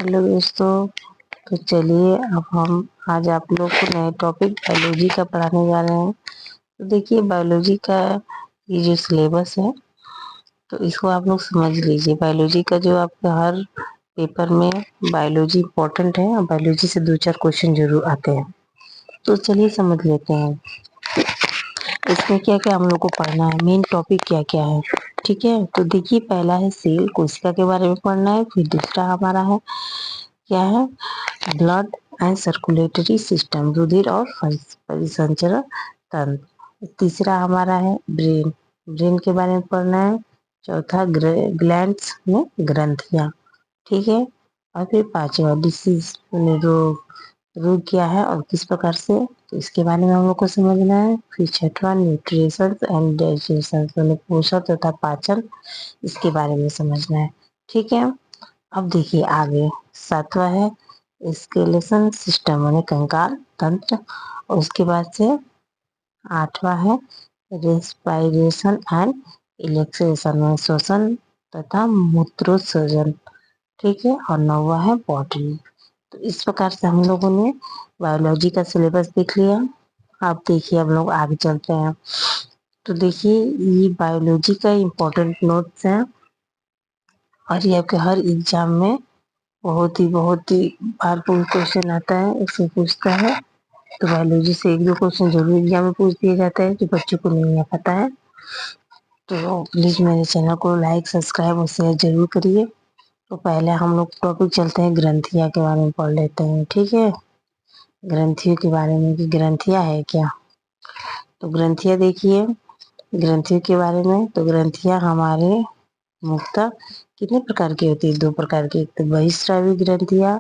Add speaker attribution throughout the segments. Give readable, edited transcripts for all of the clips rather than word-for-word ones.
Speaker 1: Hello दोस्तों। तो चलिए अब हम आज आप लोग को नए टॉपिक बायोलॉजी का पढ़ाने जा रहे हैं। तो देखिए बायोलॉजी का ये जो सिलेबस है तो इसको आप लोग समझ लीजिए। बायोलॉजी का जो आपका हर पेपर में बायोलॉजी इम्पोर्टेंट है और बायोलॉजी से 2-4 क्वेश्चन जरूर आते हैं। तो चलिए समझ लेते हैं इसमें क्या क्या हम लोग को पढ़ना है, मेन टॉपिक क्या क्या है। ठीक है, तो देखिए पहला है सेल, कोशिका के बारे में पढ़ना है। फिर दूसरा हमारा है क्या है, ब्लड एंड सर्कुलेटरी सिस्टम, रुधिर और परिसंचरण तंत्र। तीसरा हमारा है ब्रेन, ब्रेन के बारे में पढ़ना है। चौथा ग्लैंड्स में ग्रंथियां। ठीक है, और फिर पांचवा डिसीज, रोग, रोग क्या है और किस प्रकार से, तो इसके बारे में हम लोग को समझना है। फिर छठवां न्यूट्रिशन एंड डाइजेशन, पोषण तथा पाचन, इसके बारे में समझना है। ठीक है, अब देखिए आगे सातवां है स्केलेटन सिस्टम यानी कंकाल तंत्र। और उसके बाद से आठवां है रेस्पिरेशन एंड इलेक्ट्रेशन में श्वसन तथा मूत्रोत्सर्जन। ठीक है, और नौवां है बॉटनी। तो इस प्रकार से हम लोगों ने बायोलॉजी का सिलेबस देख लिया। अब देखिए हम लोग आगे चलते हैं। तो देखिए ये बायोलॉजी का इम्पोर्टेंट नोट्स है और ये आपके हर एग्जाम में बहुत ही बार कोई क्वेश्चन आता है, इससे पूछता है। तो बायोलॉजी से 1-2 क्वेश्चन जरूर एग्जाम में पूछ दिया जाता है जो बच्चों को नहीं पता है। तो प्लीज मेरे चैनल को लाइक, सब्सक्राइब और शेयर जरूर करिए। तो पहले हम लोग टॉपिक चलते हैं ग्रंथिया के बारे में पढ़ लेते हैं। ठीक है, ग्रंथियों के बारे में कि ग्रंथिया है क्या। तो ग्रंथिया देखिए, ग्रंथियों के बारे में तो ग्रंथिया हमारे मुख्यतः कितने प्रकार की होती है, 2 प्रकार की। एक तो बहिस्रावी ग्रंथियां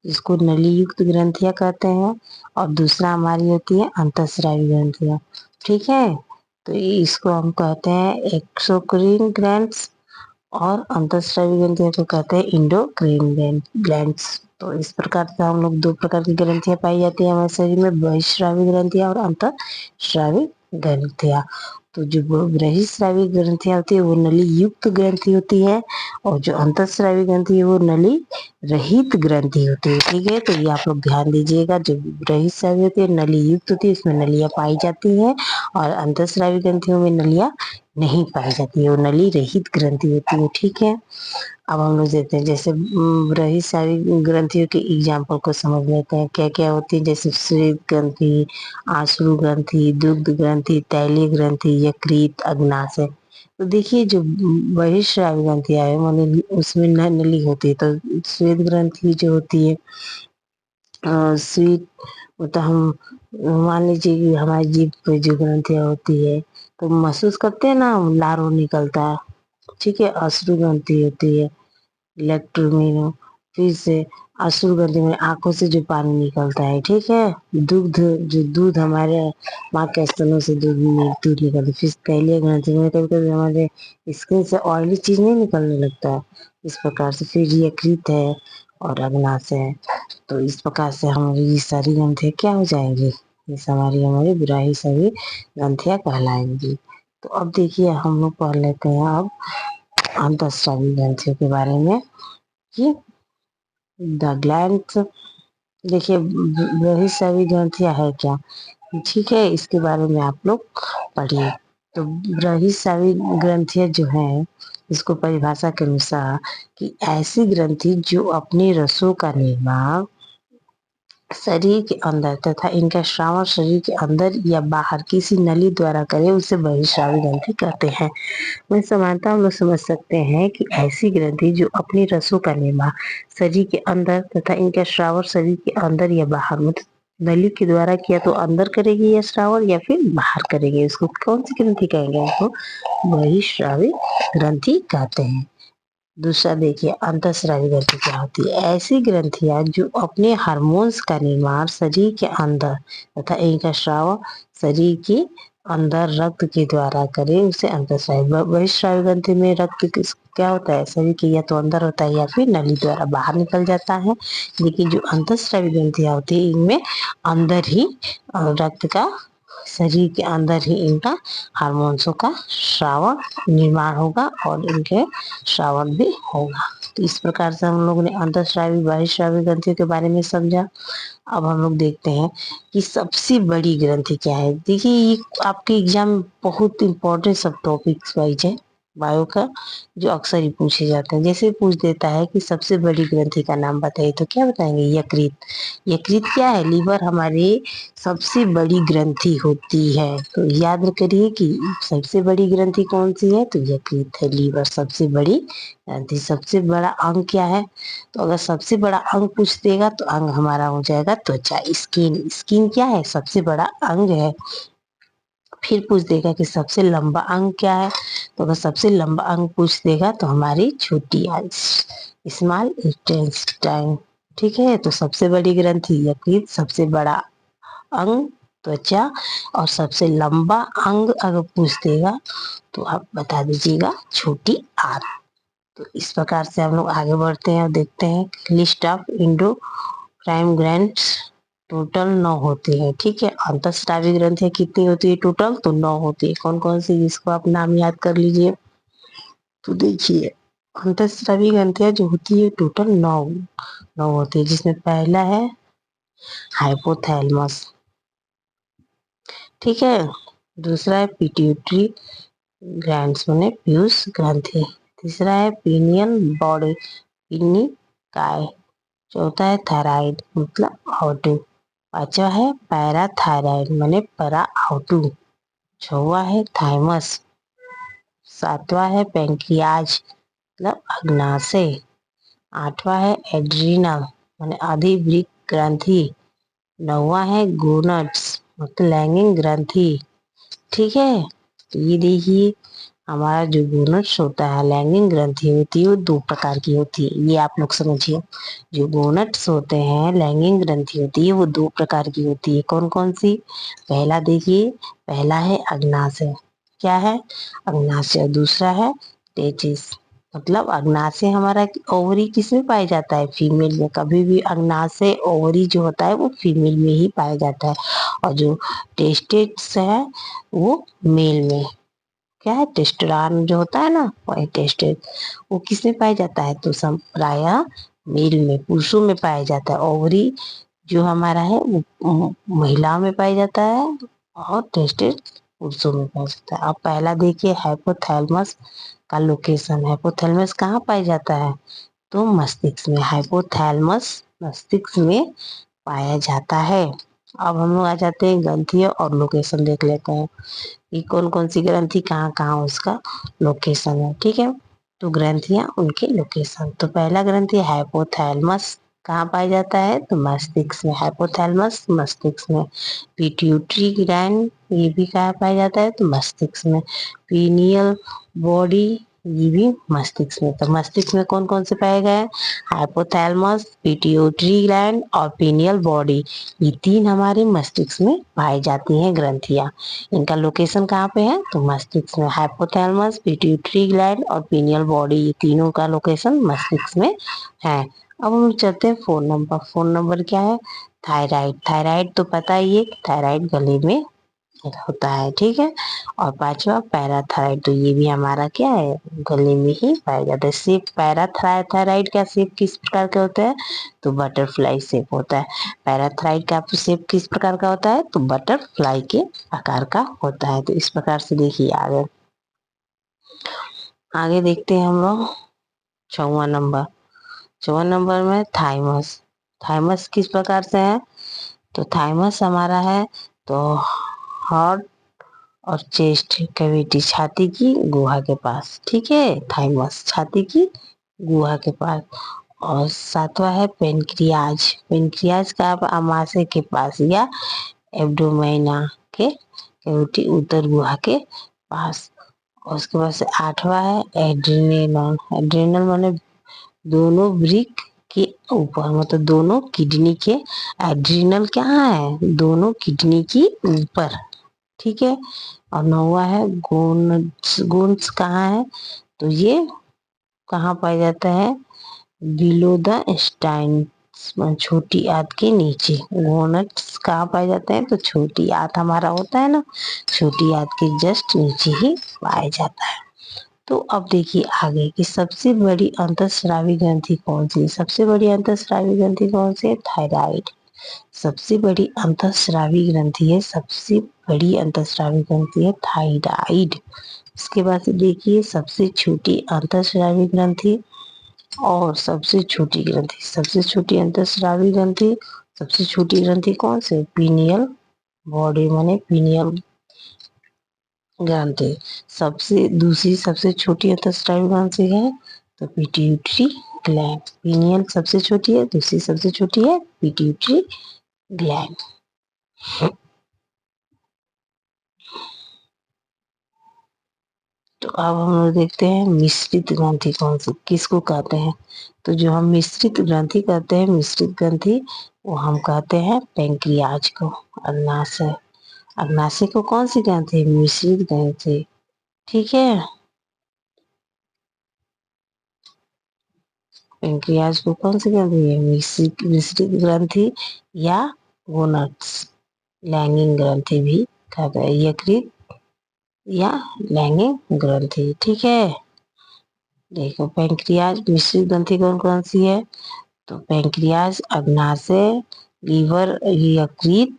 Speaker 1: जिसको नली युक्त ग्रंथियां कहते हैं, और दूसरा हमारी होती है अंतःस्रावी ग्रंथियां। ठीक है, तो इसको हम कहते हैं एक्सोक्रीन ग्लैंड्स, और अंतःस्रावी ग्रंथियों को कहते हैं इंडोक्रीन ग्लैंड्स। तो इस प्रकार से हम लोग 2 प्रकार की ग्रंथियां पाई जाती है हमारे शरीर में, बहिस्रावी ग्रंथियां और अंतःस्रावी ग्रंथियां। तो जो बहिस्रावी ग्रंथियां होती है वो नली युक्त ग्रंथि होती है, और जो अंतःस्रावी ग्रंथि है वो नली रहित ग्रंथि होती है। ठीक है, तो ये आप लोग ध्यान दीजिएगा। जो बहिस्रावी होती है नली युक्त होती है, इसमें नलियां पाई जाती है, और अंतःस्रावी ग्रंथियों में नलियां नहीं पाई जाती है, वो नली रहित ग्रंथि होती है। ठीक है, अब हम लोग देखते हैं जैसे रही सारी ग्रंथियों के एग्जाम्पल को समझ लेते हैं क्या क्या होती है। जैसे श्वेत ग्रंथि, आश्रु ग्रंथि, दुग्ध ग्रंथि, तैलीय ग्रंथि, यकृत, अग्नाशय। तो देखिए जो बहिस्रावी ग्रंथियां है माने उसमें नली होती है। तो श्वेत ग्रंथि जो होती है स्वीट, मतलब हम मान लीजिए कि हमारी जीभ पे जो ग्रंथियां होती है तो महसूस करते हैं ना, लार निकलता है। ठीक है, अश्रु ग्रंथि होती है इलेक्ट्रोमीनो। फिर से अश्रु ग्रंथि में आंखों से जो पानी निकलता है। ठीक है, दुग्ध, जो दूध हमारे माँ के स्तनों से दूध निकलता है। फिर तैलीय ग्रंथि में कभी कभी हमारे स्किन से ऑयली चीज नहीं निकलने लगता है, इस प्रकार से। फिर यकृत है और अग्नाशय है। तो इस प्रकार से हमारी ये सारी ग्रंथियां क्या हो जाएंगी, ये हमारी हमारी बुराई सभी ग्रंथियां कहलाएंगी। तो अब देखिए हम लोग पढ़ लेते हैं अब अंतःस्रावी ग्रंथियों के बारे में कि द ग्लैंड्स। देखिए बहिस्रावी ग्रंथियां है क्या, ठीक है, इसके बारे में आप लोग पढ़िए। तो बहिस्रावी ग्रंथियां जो है इसको परिभाषा के अनुसार कि ऐसी ग्रंथि जो अपनी रसों का निर्माण शरीर के अंदर तथा इनका श्रावण शरीर के अंदर या बाहर किसी नली द्वारा करे उसे बहिस्रावी ग्रंथि कहते हैं। वही समानता हम लोग समझ सकते हैं कि ऐसी ग्रंथि जो अपनी रसों का निर्माण शरीर के अंदर तथा इनका श्रावण शरीर के अंदर या बाहर, मतलब नली के द्वारा किया तो अंदर करेगी या श्रावण, या फिर बाहर करेगी, इसको कौन सी ग्रंथि कहेंगे, इसको बहिस्रावी ग्रंथि कहते हैं। दूसरा देखिए अंतःस्रावी ग्रंथि क्या होती है, ऐसी ग्रंथियां जो अपने हार्मोन्स का निर्माण शरीर के अंदर तथा इनका स्राव शरीर के अंदर रक्त के द्वारा करे उसे अंतःस्रावी। बहिस्रावी ग्रंथि में रक्त क्या होता है, शरीर के या तो अंदर होता है या फिर नली द्वारा बाहर निकल जाता है। लेकिन जो अंतःस्रावी ग्रंथियां होती है इनमें अंदर ही रक्त का शरीर के अंदर ही इनका हार्मोन्सों का श्रावण निर्माण होगा और इनके श्रावण भी होगा। तो इस प्रकार से हम लोग ने अंतःस्रावी बहिःस्रावी ग्रंथियों के बारे में समझा। अब हम लोग देखते हैं कि सबसे बड़ी ग्रंथि क्या है। देखिए ये आपके एग्जाम में बहुत इंपॉर्टेंट सब टॉपिक्स वाइज है बायो का, जो अक्सर ही पूछे जाते हैं। जैसे पूछ देता है कि सबसे बड़ी ग्रंथि का नाम बताइए, तो क्या बताएंगे? यकृत। यकृत क्या है? लीवर हमारे सबसे बड़ी ग्रंथि होती है। तो याद करिए कि सबसे बड़ी ग्रंथि कौन सी है, तो यकृत है। लीवर सबसे बड़ी ग्रंथि। सबसे बड़ा अंग क्या है? तो अगर सबसे बड़ा अंग पूछ देगा तो अंग हमारा हो जाएगा त्वचा, स्किन। स्किन क्या है? सबसे बड़ा अंग है। फिर पूछ देगा कि सबसे लंबा अंग क्या है, तो अगर सबसे लंबा अंग पूछ देगा तो हमारी छोटी आंत, स्मॉल इंटेस्टाइन। ठीक है, तो सबसे बड़ी ग्रंथि यकृत, सबसे बड़ा अंग त्वचा, और सबसे लंबा अंग अगर पूछ देगा तो आप बता दीजिएगा छोटी आंत। तो इस प्रकार से हम लोग आगे बढ़ते हैं और देखते हैं list of endocrine glands. Total 9 होती है। ठीक है, अंतःस्रावी ग्रंथियां कितनी होती है टोटल? तो 9 होती है। कौन कौन सी, इसको आप नाम याद कर लीजिए। तो देखिए अंतःस्रावी ग्रंथियां जो होती है टोटल 9 होती है, जिसमें पहला है हाइपोथैलेमस। ठीक है, दूसरा है पिट्यूटरी ग्लैंड्स माने पीयूष ग्रंथि। तीसरा है पीनियल बॉडी, पिन्नी काय। चौथा है थायराइड मतलब आउटू। पांचवा है पैराथायराइड माने परा आउटू। छवा है थाइमस। सातवां है पेंक्रियाज मतलब अग्नाशय। आठवां है एड्रीनल माने अधिवृक्क ग्रंथि। नौवा है गोनड्स मतलब लैंगिक ग्रंथि। ठीक है, तो ये देखिए हमारा जो गोनड्स होता है, लैंगिक ग्रंथि होती है, वो 2 प्रकार की होती है। ये आप लोग समझिए, जो गोनड्स होते हैं, लैंगिक ग्रंथि होती है, वो 2 प्रकार की होती है। कौन कौन सी? पहला देखिए, पहला है अग्नाशय। क्या है? अग्नाशय। दूसरा है टेचिस मतलब अग्नाशय हमारा ओवरी किसमें पाया जाता है? फीमेल में। कभी भी अग्नाशय ओवरी जो होता है वो फीमेल में ही पाया जाता है, और जो टेस्टिस है वो मेल में। क्या है? टेस्टोस्टेरोन जो होता है ना, वही टेस्टेड, वो किसमें पाया जाता है? तो सब प्रायः मेल में, पुरुषों में पाया जाता है। ओवरी जो हमारा है वो महिलाओं में पाया जाता है, और टेस्टेड पुरुषों में पाया जाता है। अब पहला देखिए हाइपोथैलेमस का लोकेशन। हाइपोथैलेमस कहाँ पाया जाता है? तो मस्तिष्क में। हाइपोथैलेमस मस्तिष्क में पाया जाता है। अब हम लोग आ जाते हैं ग्रंथियों और लोकेशन देख लेते हैं कि कौन कौन सी ग्रंथि कहाँ कहाँ उसका लोकेशन है। ठीक है, तो ग्रंथियां उनके लोकेशन। तो पहला ग्रंथि हाइपोथैलेमस कहाँ पाया जाता है? तो मस्तिष्क में। हाइपोथैलेमस मस्तिष्क में। पिट्यूटरी ग्लैंड ये भी कहाँ पाया जाता है? तो मस्तिष्क में। पीनियल बॉडी ये भी मस्तिष्क में। तो मस्तिष्क में कौन कौन से पाए गए? हाइपोथैलेमस, पिट्यूटरी ग्लैंड और पीनियल बॉडी, ये 3 हमारे मस्तिष्क में पाई जाती हैं ग्रंथियां। इनका लोकेशन कहाँ पे है? तो मस्तिष्क में। हाइपोथैलेमस, पिट्यूटरी ग्लैंड और पीनियल बॉडी, ये तीनों का लोकेशन मस्तिष्क में है। अब हम चलते हैं फोन नंबर। फोन नंबर क्या है? थायराइड। थायराइड तो पता ही है, थायराइड गले में होता है। ठीक है, और पांचवा पैराथायराइड, तो ये भी हमारा क्या है? गले में ही पाया जाता है। शेप पैराथायराइड का शेप किस प्रकार का होता है? तो बटरफ्लाई शेप होता है। पैराथायराइड का शेप किस प्रकार का होता है? तो बटरफ्लाई के आकार का होता है। तो इस प्रकार से देखिए आगे आगे देखते हैं हम लोग 6वां नंबर। 6वां नंबर में थाइमस। थाइमस किस प्रकार से है? तो थाइमस हमारा है तो हार्ट और चेस्ट कैविटी, छाती की गुहा के पास। ठीक है, थाइमस छाती की गुहा के पास। और 7वां है पेनक्रियाज। पेनक्रियाज का आप आमाशय के पास या एब्डोमेना के कैविटी, उत्तर गुहा के पास। और उसके बाद से 8वां है एड्रिनल। एड्रिनल माने दोनों वृक्क के ऊपर, मतलब दोनों किडनी के। एड्रिनल कहाँ है? दोनों किडनी की ऊपर। ठीक है, और 9वां है गोन्स। गोन्स कहाँ है? तो ये कहाँ पाया जाता है? बिलो द स्टाइन, छोटी आंत के नीचे गोनट्स कहाँ पाए जाते हैं? तो छोटी आंत हमारा होता है ना, छोटी आंत के जस्ट नीचे ही पाया जाता है। तो अब देखिए आगे की सबसे बड़ी अंतःस्रावी ग्रंथि कौन सी है? सबसे बड़ी अंतःस्रावी ग्रंथि कौन सी है? थायराइड। सबसे बड़ी अंतःस्रावी ग्रंथि है, सबसे बड़ी अंतःस्रावी ग्रंथि है थायराइड। इसके बाद से देखिए सबसे छोटी अंतःस्रावी ग्रंथि और सबसे छोटी ग्रंथि, सबसे छोटी अंतःस्रावी ग्रंथि, सबसे छोटी ग्रंथि कौन सी? पीनियल बॉडी माने पीनियल ग्रंथि। सबसे दूसरी सबसे छोटी अंतःस्रावी ग्रंथि है तो पिट्यूटरी ग्लैंड। पीनियल सबसे छोटी है, दूसरी सबसे छोटी है पिट्यूटरी ग्लैंड। तो अब हम लोग देखते हैं मिश्रित ग्रंथि कौन सी, किसको कहते हैं? तो जो हम मिश्रित ग्रंथि कहते हैं, मिश्रित ग्रंथि वो हम कहते हैं पैंक्रियाज को। अग्नाशय, अग्नाशय को कौन सी ग्रंथि? मिश्रित ग्रंथि। ठीक है, पैंक्रियाज को कौन सी ग्रंथि है? मिश्रित मिश्रित ग्रंथि या गोनट्स लैंगिंग ग्रंथि भी कहते हैं, यकृत या लैंगिक ग्रंथि। ठीक है, देखो पैंक्रियाज मिश्रित ग्रंथि कौन कौन सी है? तो पैंक्रियाज, अग्नाशय, लीवर, यकृत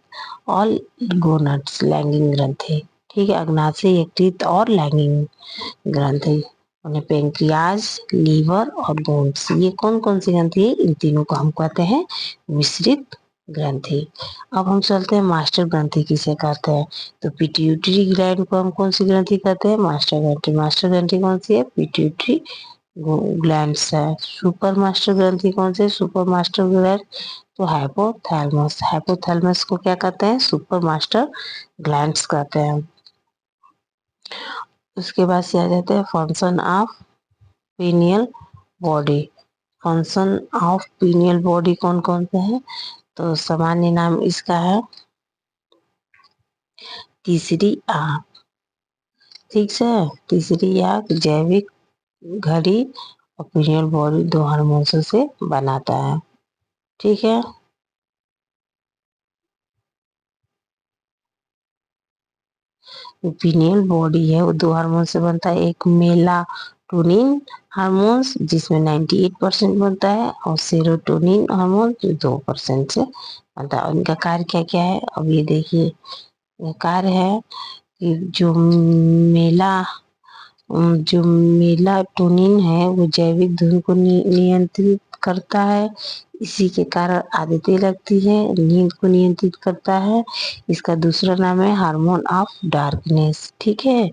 Speaker 1: और गोनट्स लैंगिक ग्रंथि। ठीक है, अग्नाशय, यकृत और लैंगिक ग्रंथि उन्हें पैंक्रियाज, लीवर और गोन्स, ये कौन कौन सी ग्रंथि है? इन तीनों को हम कहते हैं मिश्रित ग्रंथि। अब हम चलते हैं मास्टर ग्रंथि किसे कहते हैं? तो पिट्यूटरी ग्लैंड को हम कौन सी ग्रंथि कहते हैं? मास्टर ग्रंथि। मास्टर ग्रंथि कौन सी है? पिट्यूटरी ग्लैंड्स है। सुपर मास्टर ग्रंथि कौन सी है? सुपर मास्टर ग्लैंड तो हाइपोथैलेमस। हाइपोथैलेमस को क्या कहते हैं? सुपर मास्टर ग्लैंड्स कहते हैं। उसके बाद से आ जाते हैं function of pineal body. Function of pineal body कौन कौन से है? तो सामान्य नाम इसका है तीसरी आंख। ठीक है, तीसरी आंख जैविक घड़ी और पीनियल बॉडी दो हार्मोन्स से बनाता है। ठीक है, पीनियल बॉडी है वो दो हार्मोन से बनता है, एक मेलाटोनिन हार्मोन्स जिसमें 98% बनता है और सेरोटोनिन हार्मोन जो 2% से बनता है। उनका कार्य क्या क्या है? अब ये देखिए, कार्य है कि जो मेलाटोनिन है वो जैविक धुन को नियंत्रित करता है, इसी के कारण आदतें लगती है, नींद को नियंत्रित करता है। इसका दूसरा नाम है हार्मोन ऑफ डार्कनेस। ठीक है,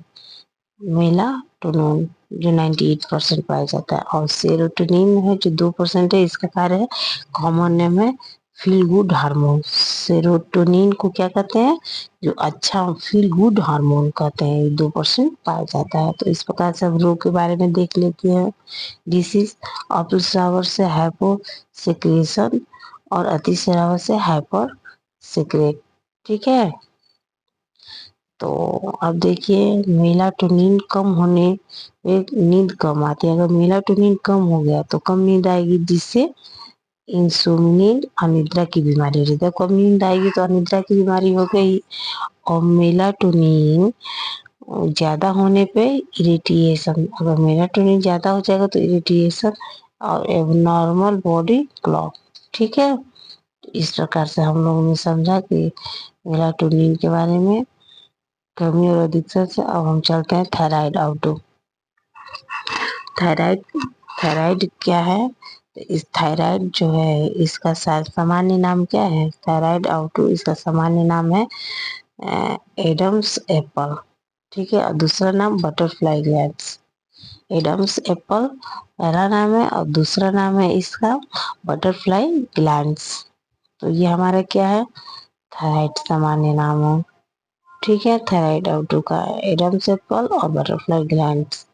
Speaker 1: मेलाटोनिन जो 98% पाया जाता है और सेरोटोनिन है जो 2% है, इसका कार्य है कॉमन नेम है फील गुड हार्मोन। सेरोटोनिन को क्या कहते हैं? जो अच्छा फील गुड हार्मोन कहते हैं, 2% पाया जाता है। तो इस प्रकार से हम रोग के बारे में देख लेते हैं। डिसीज ऑफ श्रावर से हाइपो सिक्रेशन और अति श्रावर से हाइपर सिक्रेट। ठीक है, तो अब देखिए मेलाटोनिन कम होने एक नींद कम आती है। अगर मेलाटोनिन कम हो गया तो कम नींद आएगी, जिससे इंसोम्निया अनिद्रा की बीमारी हो जाती है। कम नींद आएगी तो अनिद्रा की बीमारी हो गई। और मेलाटोनिन ज्यादा होने पे इरिटेशन, अगर मेलाटोनिन ज्यादा हो जाएगा तो इरिटेशन और एबनॉर्मल बॉडी क्लॉक। ठीक है, इस प्रकार से हम लोगों ने समझा कि मेलाटोनिन के बारे में कमी और अधिकता से। अब हम चलते हैं थायराइड आउटो। थायराइड, थायराइड क्या है? तो इस थायराइड जो है इसका सामान्य नाम क्या है? थायराइड आउटो इसका सामान्य नाम है एडम्स एप्पल। ठीक है, और दूसरा नाम बटरफ्लाई ग्लैंड्स। एडम्स एप्पल पहला नाम है और दूसरा नाम है इसका बटरफ्लाई ग्लैंड्स। तो ये हमारा क्या है? थायराइड सामान्य नाम है। ठीक है, थायराइड आउटो का एडम्स एप्पल और बटरफ्लाई ग्लैंड्स।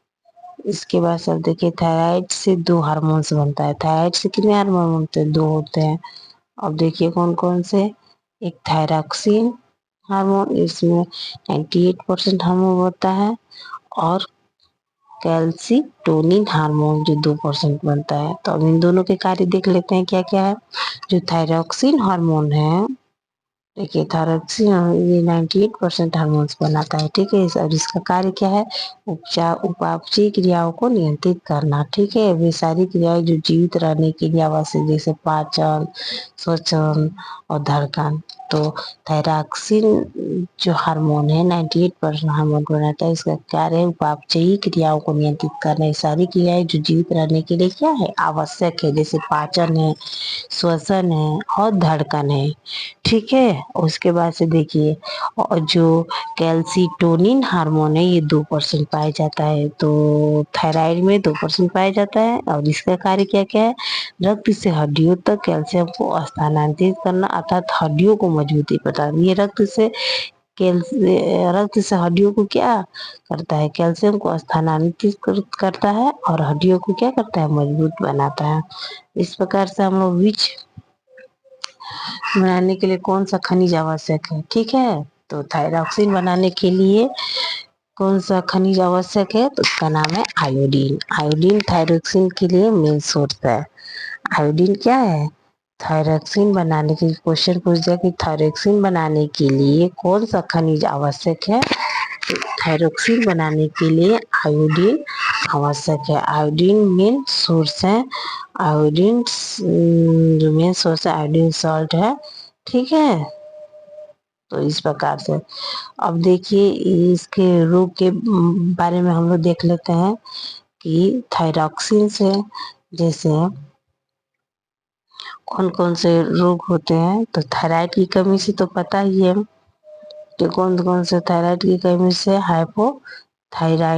Speaker 1: इसके बाद सब देखिए थायराइड से दो हार्मोन्स बनता है। थायराइड से कितने हार्मोन बनते हैं? दो होते हैं। अब देखिए कौन कौन से। एक थायरॉक्सिन हार्मोन, इसमें 98% हार्मोन होता है और कैल्सिटोनिन हार्मोन जो 2% बनता है। तो अब इन दोनों के कार्य देख लेते हैं क्या क्या है। जो थायरॉक्सिन हार्मोन है, देखिए थायरॉक्सिन ये 98% हार्मोन्स बनाता है, ठीक है। और इसका कार्य क्या है, उपचार उपापचय क्रियाओं को नियंत्रित करना, ठीक है। वे सारी क्रियाएं जो जीवित रहने के लिए आवश्यक, जैसे पाचन, श्वसन और धड़कन। तो थायरॉक्सिन जो हार्मोन है 98% हार्मोन बनाता है। इसका कार्य है उपापचयी क्रियाओं को नियंत्रित करना। ये सारी क्रियाएं जो जीवित रहने के लिए क्या है, आवश्यक है, जैसे पाचन है, श्वसन है और धड़कन है, ठीक है। उसके बाद से देखिए, और जो कैल्सिटोनिन हार्मोन है ये 2% पाया जाता है। तो थायराइड में 2% पाया जाता है। और इसका कार्य क्या क्या है, रक्त से हड्डियों तक कैल्शियम को स्थानांतरित करना, अर्थात हड्डियों को मजबूती प्रदान। ये रक्त से हड्डियों को क्या करता है, कैल्शियम को स्थानांतरित करता है और हड्डियों को क्या करता है, मजबूत बनाता है। इस प्रकार से हम लोग विच बनाने के लिए कौन सा खनिज आवश्यक है, ठीक है। तो थायरॉक्सिन बनाने के लिए कौन सा खनिज आवश्यक है, तो उसका नाम है आयोडीन। आयोडीन थायरॉक्सिन के लिए मेन सोर्स है। आयोडीन क्या है, थायरॉक्सिन बनाने के लिए क्वेश्चन पूछ दिया कि थायरॉक्सिन बनाने के लिए कौन सा खनिज आवश्यक है। तो थायरॉक्सिन बनाने के लिए आयोडीन आवश्यक है। आयोडीन मेन सोर्स है। आयोडीन जो मेन सोर्स है आयोडीन सॉल्ट है, ठीक है। तो इस प्रकार से अब देखिए इसके रोग के बारे में हम लोग देख लेते हैं कि थायरॉक्सिन से जैसे कौन कौन से रोग होते हैं। तो थायराइड की कमी से तो पता ही है कि कौन कौन से थायराइड की कमी से हाइपोथायराइडिज्म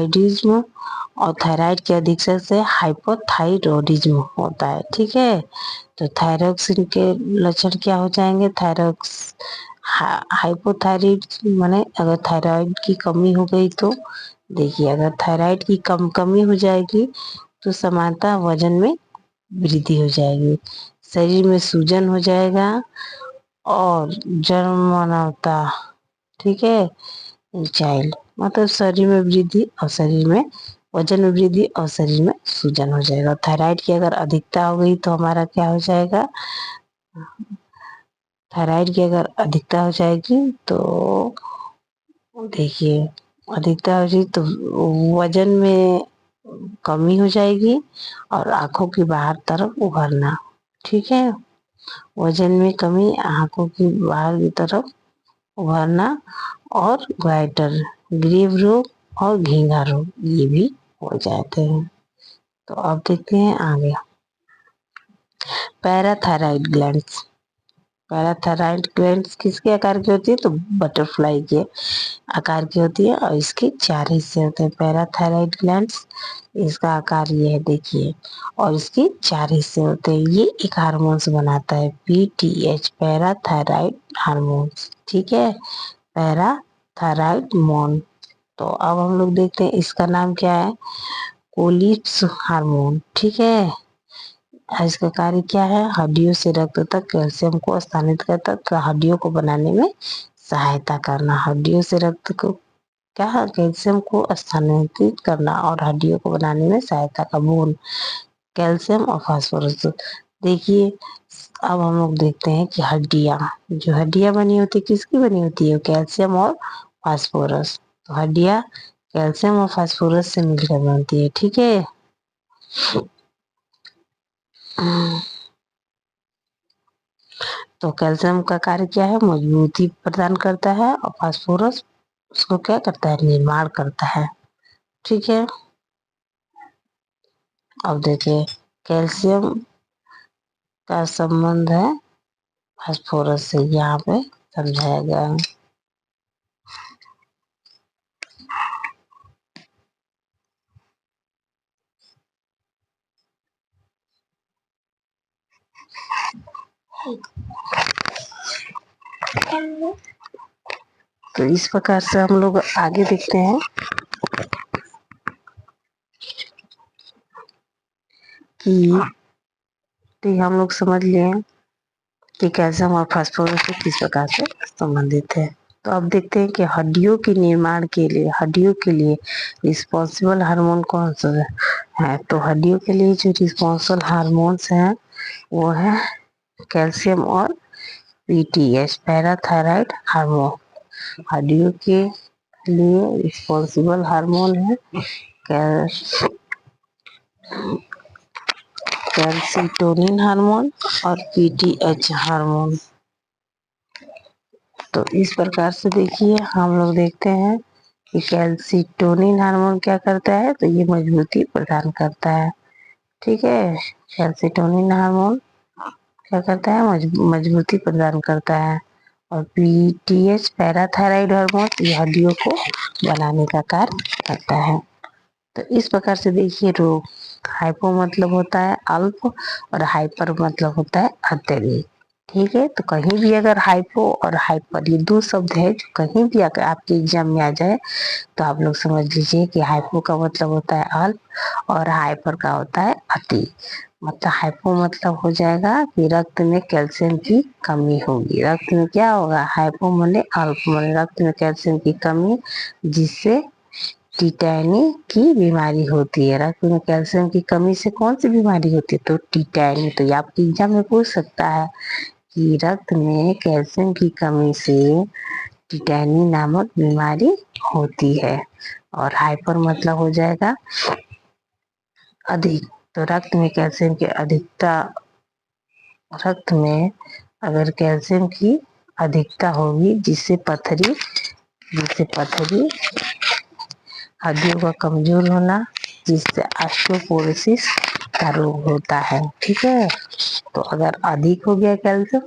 Speaker 1: और थायराइड के अधिकता से हाइपोथायरॉयडिज्म होता है, ठीक है। तो थायरॉक्सिन के लक्षण क्या हो जाएंगे, हाइपोथायराइड माने अगर थायराइड की कमी हो गई तो देखिए, अगर थायराइड की कमी हो जाएगी तो सामान्यतः वजन में वृद्धि हो जाएगी, शरीर में सूजन हो जाएगा और जन्मनाता, ठीक है। चाइल्ड मतलब शरीर में वृद्धि और शरीर में वजन में वृद्धि और शरीर में सूजन हो जाएगा। थायराइड की अगर अधिकता हो गई तो हमारा क्या हो जाएगा, थायराइड की अगर अधिकता हो जाएगी तो देखिए, अधिकता हो जाएगी तो वजन में कमी हो जाएगी और आंखों की बाहर तरफ उभरना, ठीक है। वजन में कमी, आंखों की बाहर की तरफ उभरना और ग्वाइटर, ग्रीव रोग और घींगा रोग ये भी हो जाते हैं। तो अब देखते हैं आगे, पैराथायराइड ग्लैंड्स। पैराथायराइड ग्लैंड्स किसके आकार की होती है, तो बटरफ्लाई के आकार की होती है और इसके 4 हिस्से होते हैं। पैराथायराइड ग्लैंड्स, इसका आकार ये है देखिए, और इसके 4 हिस्से होते हैं। ये एक हार्मोन्स बनाता है, पीटीएच, पैराथायराइड हार्मोन्स, ठीक है, पैराथायराइड मोन। तो अब हम लोग देखते हैं इसका नाम क्या है, कोलिप्स हार्मोन, ठीक है। इसका कार्य क्या है, हड्डियों से रक्त तक कैल्शियम को स्थानित करता तथा हड्डियों को बनाने में सहायता करना। हड्डियों से रक्त को क्या है, कैल्शियम को स्थानांतरित करना और हड्डियों को बनाने में सहायता का बोन, कैल्शियम और फास्फोरस। देखिए अब हम लोग देखते हैं कि हड्डियां, जो हड्डियां बनी होती है किसकी बनी होती है, कैल्शियम और फास्फोरस। तो हड्डियां कैल्शियम और फास्फोरस से मिलकर बनती है, ठीक है। तो कैल्शियम का कार्य क्या है, मजबूती प्रदान करता है और फास्फोरस उसको क्या करता है, निर्माण करता है, ठीक है। अब देखिए कैल्शियम का संबंध है फास्फोरस से, यहाँ पे समझाया गया है। तो इस प्रकार से हम लोग आगे देखते हैं कि तो हम लोग समझ लिए कि कैल्शियम और फास्फोरस किस प्रकार से संबंधित है। तो अब देखते हैं कि हड्डियों के निर्माण के लिए, हड्डियों के लिए रिस्पॉन्सिबल हार्मोन कौन सा है। तो हड्डियों के लिए जो रिस्पॉन्सिबल हार्मोन्स हैं वो है कैल्शियम और पीटीएच, पैराथायराइड हार्मोन। हड्डियों के लिए रिस्पॉन्सिबल हार्मोन है कैल्सिटोनिन हार्मोन और पीटीएच हार्मोन। तो इस प्रकार से देखिए हम लोग देखते हैं कि कैल्सिटोनिन हार्मोन क्या करता है, तो ये मजबूती प्रदान करता है। ठीक है, कैल्सिटोनिन हार्मोन क्या करता है, मजबूती प्रदान करता है। और पीटीएच पैराथायराइड हार्मोन ये हड्डियों को बनाने का कार्य करता है। तो इस प्रकार से देखिए रोग, हाइपो मतलब होता है अल्प और हाइपर मतलब होता है अत्यधिक। ठीक है, तो कहीं भी अगर हाइपो और हाइपर ये दो शब्द है जो कहीं भी अगर आपके एग्जाम में आ जाए तो आप लोग समझ लीजिए कि हाइपो का मतलब होता है अल्प और हाइपर का होता है अति। मतलब हाइपो मतलब हो जाएगा कि रक्त में कैल्शियम की कमी होगी। रक्त में क्या होगा, हाइपो माने अल्प माने रक्त में कैल्शियम की कमी, जिससे टिटैनी की बीमारी होती है। रक्त में कैल्शियम की कमी से कौन सी बीमारी होती है, तो टिटैनी। तो ये आपके एग्जाम में पूछ सकता है कि रक्त में कैल्शियम की कमी से टिटैनी नामक बीमारी होती है। और हाइपर मतलब हो जाएगा अधिक। तो रक्त में कैल्शियम की अधिकता, रक्त में अगर कैल्शियम की अधिकता होगी जिससे पथरी, हड्डियों का कमजोर होना, जिससे ऑस्टियोपोरोसिस का रोग होता है। ठीक है, तो अगर अधिक हो गया कैल्शियम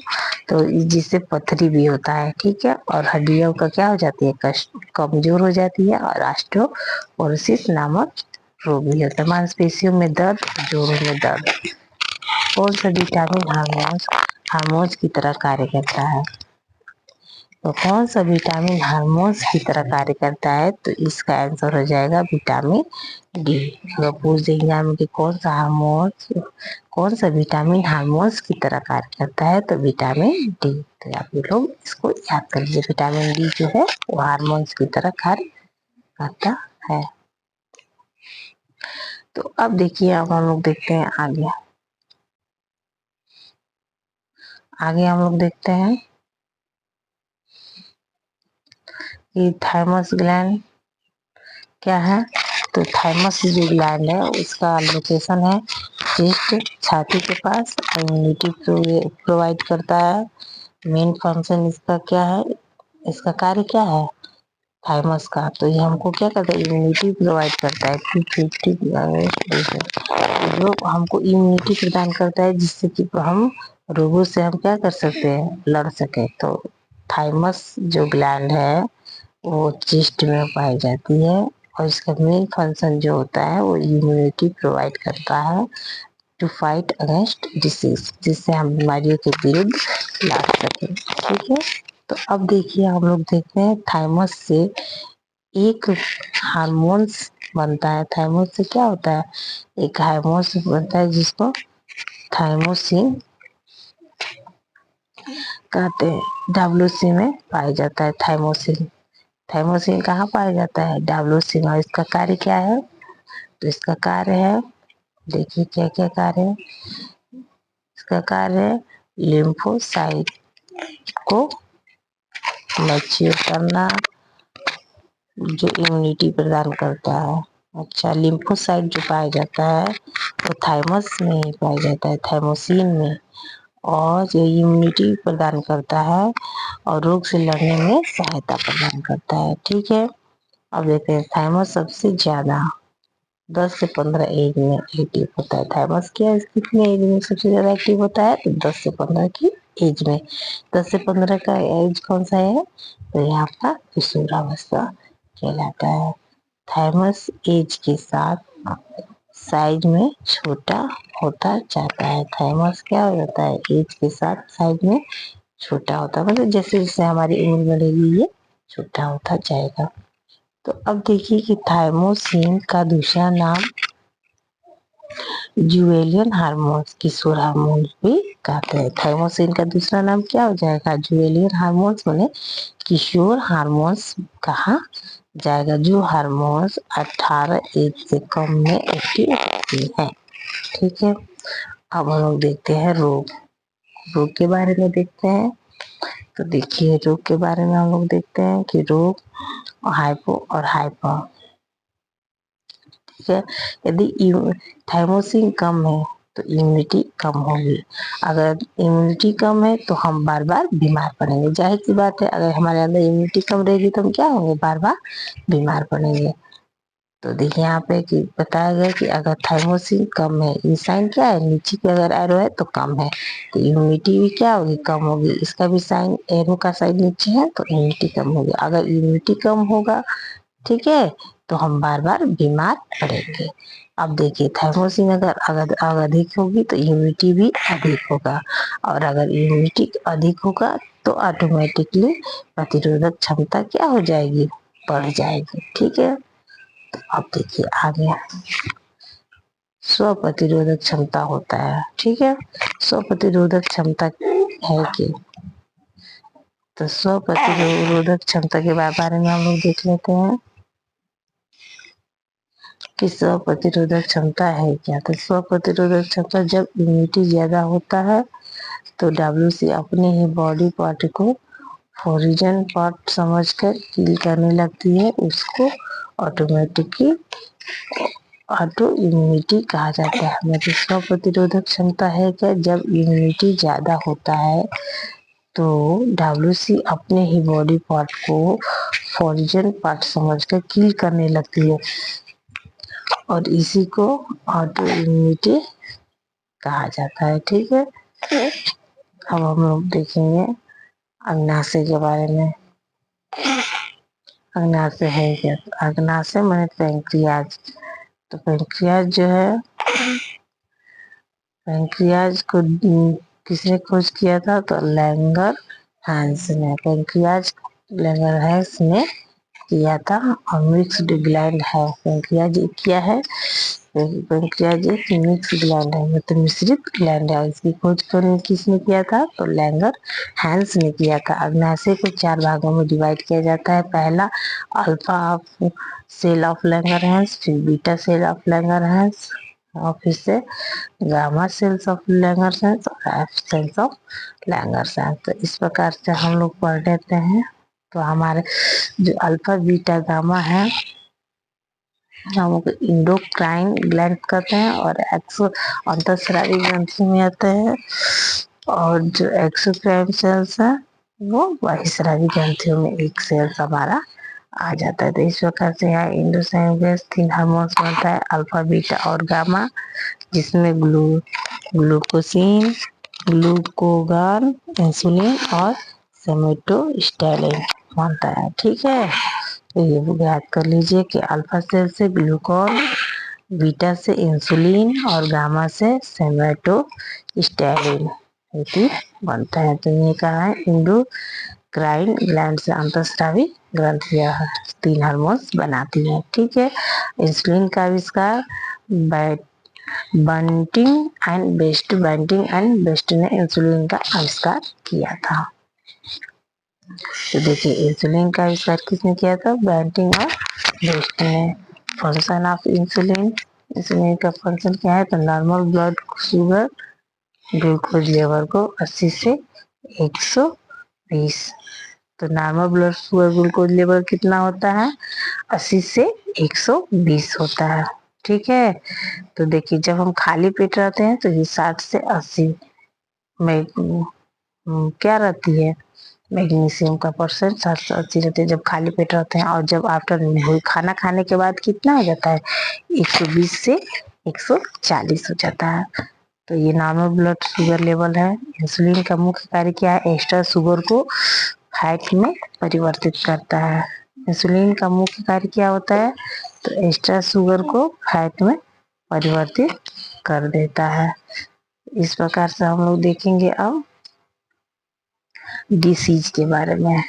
Speaker 1: तो जिससे पथरी भी होता है। ठीक है, और हड्डियों का क्या हो जाती है, कमजोर हो जाती है और ऑस्टियोपोरोसिस नामक रोग भी होता है। मांसपेशियों में दर्द, जोड़ों में दर्द। कौन सा विटामिन हार्मोन्स की तरह कार्य करता है, तो कौन सा विटामिन हार्मोन्स की तरह कार्य करता है, तो इसका आंसर हो जाएगा विटामिन डी। अगर पूछ दे एग्जाम में कि कौन सा विटामिन हार्मोन्स की तरह कार्य करता है, तो विटामिन डी। तो आप लोग इसको याद कर लीजिए, विटामिन डी जो है वो हार्मोन्स की तरह कार्य करता है। तो अब देखिए, अब हम लोग देखते हैं आगे हम लोग देखते हैं कि थाइमस ग्लैंड क्या है। तो थाइमस जो ग्लैंड है उसका लोकेशन है चेस्ट, छाती के पास। इम्यूनिटी प्रोवाइड करता है। मेन फंक्शन इसका क्या है, इसका कार्य क्या है थाइमस का, तो ये हमको क्या करता है, इम्यूनिटी प्रोवाइड करता है। 250 जो हमको इम्यूनिटी प्रदान करता है, जिससे कि हम रोगों से हम क्या कर सकते हैं, लड़ सके। तो थाइमस जो ग्लैंड है वो चेस्ट में पाई जाती है और इसका मेन फंक्शन जो होता है वो इम्यूनिटी प्रोवाइड करता है टू फाइट अगेंस्ट डिसीज, जिससे हम बीमारियों के विरुद्ध लड़ सकें। ठीक है, तो अब देखिए हम लोग देखते हैं थाइमस से एक हार्मोन्स बनता है। थाइमस से क्या होता है, एक हार्मोन्स बनता है जिसको थाइमोसिन कहते हैं। डब्ल्यूसी में पाया जाता है थाइमोसिन। थाइमोसिन कहाँ पाया जाता है, डब्ल्यूसी में। इसका कार्य क्या है, तो इसका कार्य है, देखिए क्या क्या कार्य है। इसका कार्य है लिम्फोसाइट को मैच्योर करना, जो इम्यूनिटी प्रदान करता है। अच्छा, लिम्फोसाइट जो पाया जाता है वो थाइमस में ही पाया जाता है, थाइमोसिन में। और जो इम्यूनिटी प्रदान करता है और रोग से लड़ने में सहायता प्रदान करता है। ठीक है, अब देखते हैं थाइमस सबसे ज्यादा 10 से 15 एज में एक्टिव होता है। थाइमस क्या है, कितनी एज में सबसे ज्यादा एक्टिव होता है, तो 10 से 15 की एज में। 10 से 15 का एज कौन सा है, तो यहाँ का किशोरावस्था कहलाता है। थाइमस एज के साथ साइज में छोटा होता जाता है। थाइमस क्या हो जाता है, एज के साथ साइज में छोटा होता है, मतलब जैसे जैसे हमारी उम्र बढ़ेगी ये छोटा होता जाएगा। तो अब देखिए कि थाइमोसिन का दूसरा नाम जुवेलियन हार्मोन्स, किशोर हार्मोन्स भी कहते हैं। थाइमोसिन का दूसरा नाम क्या हो जाएगा? जुवेलियन हार्मोन्स माने किशोर हार्मोन्स कहा जाएगा, जो हार्मोन्स 18 एज से कम में एक्टिव होते हैं। ठीक है, अब हम लोग देखते हैं रोग। रोग के बारे में देखते हैं। तो देखिए, रोग के बारे में हम लोग देखते हैं कि रोग हाइपो और हाइपर। ठीक है, यदि थाइमोसिन कम है तो इम्यूनिटी कम होगी। अगर इम्यूनिटी कम है तो हम बार बार बीमार पड़ेंगे। जाहिर सी बात है, अगर हमारे अंदर इम्यूनिटी कम रहेगी तो हम क्या होंगे? बार बार बीमार पड़ेंगे। तो देखिए यहाँ पे कि बताया गया कि अगर थाइमोसिन कम है, ये साइन क्या है? नीचे पे अगर एरो है तो कम है, तो इम्यूनिटी भी क्या होगी? कम होगी। इसका भी साइन, एरो का साइन नीचे है तो इम्यूनिटी कम होगी। अगर इम्यूनिटी कम होगा, ठीक है, तो हम बार बार बीमार पड़ेंगे। अब देखिए, थाइमोसिन अगर अगर अधिक होगी तो इम्यूनिटी भी अधिक होगा, और अगर इम्यूनिटी अधिक होगा तो ऑटोमेटिकली प्रतिरोधक क्षमता क्या हो जाएगी? बढ़ जाएगी। ठीक है, अब देखिए आगे, स्व प्रतिरोधक क्षमता होता है। ठीक है, स्व प्रतिरोधक क्षमता है कि, तो स्व प्रतिरोधक क्षमता के बारे में हम लोग देख लेते हैं कि स्व प्रतिरोधक क्षमता है क्या। तो स्व प्रतिरोधक क्षमता, जब इम्यूनिटी ज्यादा होता है तो WC अपने ही बॉडी पार्ट को फॉरिजन पार्ट समझकर किल करने लगती है। उसको ऑटोमेटिकली ऑटो इम्यूनिटी कहा जाता है। मतलब स्व प्रतिरोधक क्षमता है क्या, जब इम्यूनिटी ज्यादा होता है तो WC अपने ही बॉडी पार्ट को फॉरिजन पार्ट समझकर किल करने लगती है, और इसी को ऑटो इम्यूनिटी कहा जाता है। ठीक है, अब हम लोग देखेंगे अग्नाशय के बारे में। अग्नाशय है क्या? अग्नाशय माने पैंक्रियाज। तो पैंक्रियाज जो है, पैंक्रियाज को किसने खोज किया था? तो लैंगर हैंस ने। पैंक्रियाज लैंगर हैंस ने किया था। और मिक्स्ड ग्लैंड है पैंक्रियाज। क्या है? पैंक्रियाज एक मिक्स ग्लैंड है, मतलब मिश्रित ग्लैंड है। इसकी खोज किसने किया था? तो लैंगर हैंस ने किया था। अग्नाशय को 4 भागों में डिवाइड किया जाता है। पहला, alpha cell of Langerhans, फिर beta cell of Langerhans, और फिर से गामा सेल्स ऑफ लैंगरहैंस और एफ सेल्स ऑफ लैंगरहैंस। तो इस प्रकार से हम लोग पढ़ लेते हैं। तो हमारे जो अल्फा बीटा गामा है, हम लोग इंडोक्राइन ग्लैंड कहते हैं, और एक्सो अंतःस्रावी ग्रंथि में आते हैं, और जो एक्सोक्राइन सेल्स है वो बहिस्रावी ग्रंथियों में एक सेल्स हमारा आ जाता है। तो इस प्रकार से यहाँ इंडोसाइन गैस 3 हार्मोन्स बनता है, अल्फा बीटा और गामा, जिसमें ग्लूकोसिन, ग्लूकोगान, इंसुलिन और सोमेटोस्टेलिन बनता है। ठीक है, तो ये याद कर लीजिए कि अल्फा सेल से ग्लूकोन, बीटा से इंसुलिन और गामा से सोमेटोस्टेलिन बनता है। तो ये कहा है इंडोक्राइन ग्लैंड से अंतःस्रावी ग्रंथियां 3 हार्मोन्स बनाती है। ठीक है, इंसुलिन का आविष्कार बंटिंग एंड बेस्ट ने इंसुलिन का आविष्कार किया था। तो देखिए, इंसुलिन का आविष्कार किसने किया था? बंटिंग और बेस्ट ने। फंक्शन ऑफ इंसुलिन, इंसुलिन का फंक्शन क्या है? तो normal blood sugar glucose level को 80 से 120। तो normal blood sugar glucose level कितना होता है? 80 से 120 होता है। ठीक है, तो देखिए, जब हम खाली पेट रहते हैं तो ये 60 से 80 में क्या रहती है? मैग्नीशियम का परसेंट 60 से 80 रहती है जब खाली पेट रहते हैं। और जब आफ्टर खाना खाने के बाद कितना हो जाता है? 120 से 140 हो जाता है। तो ये नॉर्मल ब्लड शुगर लेवल है। इंसुलिन का मुख्य कार्य क्या है? एक्स्ट्रा शुगर को फैट में परिवर्तित करता है। इंसुलिन का मुख्य कार्य क्या होता है? तो एक्स्ट्रा शुगर को फैट में परिवर्तित कर देता है। इस प्रकार से हम लोग देखेंगे अब डिसीज के बारे में।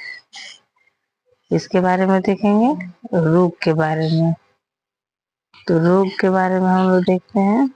Speaker 1: इसके बारे में देखेंगे रोग के बारे में। तो रोग के बारे में हम लोग देखते हैं